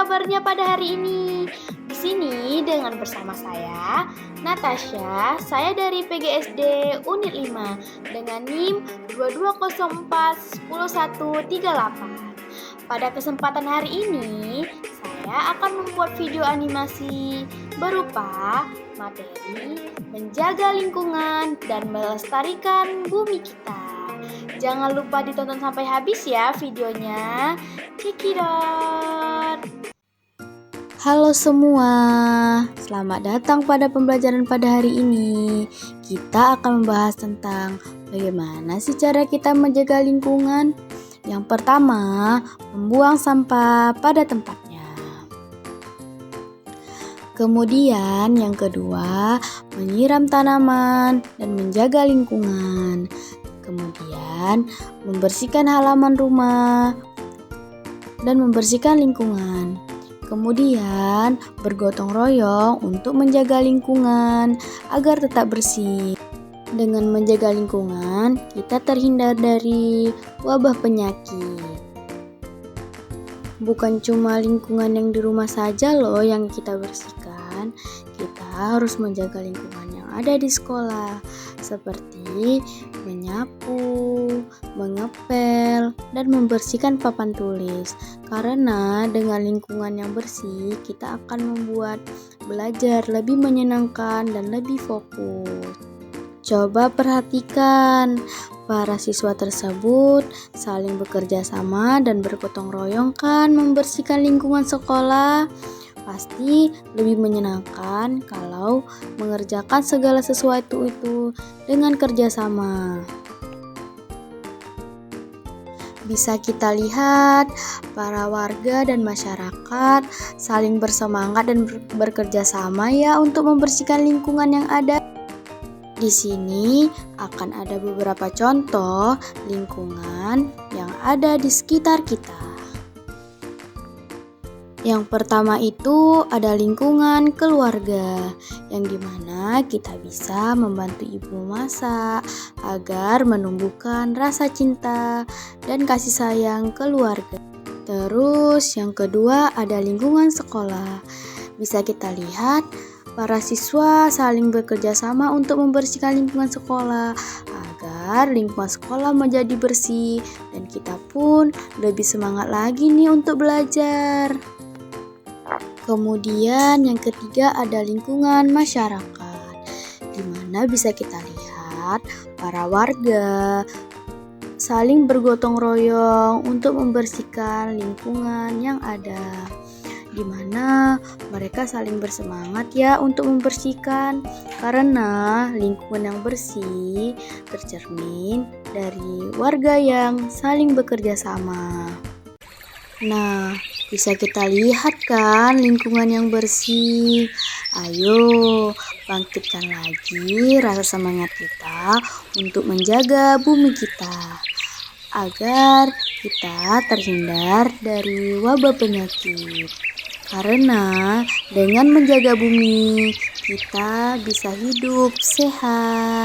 kabarnya pada hari ini? Di sini dengan bersama saya, Natasha. Saya dari PGSD Unit 5 dengan NIM 2204-10138. Pada kesempatan hari ini, saya akan membuat video animasi berupa materi menjaga lingkungan dan melestarikan bumi kita. Jangan lupa ditonton sampai habis ya videonya. Check it out. Halo semua, selamat datang pada pembelajaran pada hari ini. Kita akan membahas tentang bagaimana sih cara kita menjaga lingkungan. Yang pertama, membuang sampah pada tempatnya. Kemudian yang kedua, menyiram tanaman dan menjaga lingkungan. Kemudian, membersihkan halaman rumah dan membersihkan lingkungan. Kemudian, bergotong royong untuk menjaga lingkungan agar tetap bersih. Dengan menjaga lingkungan, kita terhindar dari wabah penyakit. Bukan cuma lingkungan yang di rumah saja loh yang kita bersihkan. Kita harus menjaga lingkungan yang ada di sekolah, seperti menyapu, mengepel, dan membersihkan papan tulis. Karena dengan lingkungan yang bersih, kita akan membuat belajar lebih menyenangkan dan lebih fokus. Coba perhatikan, para siswa tersebut saling bekerja sama dan bergotong royong kan membersihkan lingkungan sekolah. Pasti lebih menyenangkan kalau mengerjakan segala sesuatu itu dengan kerjasama. Bisa kita lihat para warga dan masyarakat saling bersemangat dan bekerja sama ya untuk membersihkan lingkungan yang ada. Di sini akan ada beberapa contoh lingkungan yang ada di sekitar kita. Yang pertama itu ada lingkungan keluarga, yang dimana kita bisa membantu ibu masak agar menumbuhkan rasa cinta dan kasih sayang keluarga. Terus yang kedua ada lingkungan sekolah. Bisa kita lihat para siswa saling bekerja sama untuk membersihkan lingkungan sekolah agar lingkungan sekolah menjadi bersih dan kita pun lebih semangat lagi nih untuk belajar. Kemudian yang ketiga ada lingkungan masyarakat, di mana bisa kita lihat para warga saling bergotong royong untuk membersihkan lingkungan yang ada, di mana mereka saling bersemangat ya untuk membersihkan, karena lingkungan yang bersih tercermin dari warga yang saling bekerja sama. Nah, bisa kita lihat kan lingkungan yang bersih. Ayo, bangkitkan lagi rasa semangat kita untuk menjaga bumi kita, agar kita terhindar dari wabah penyakit. Karena dengan menjaga bumi, kita bisa hidup sehat.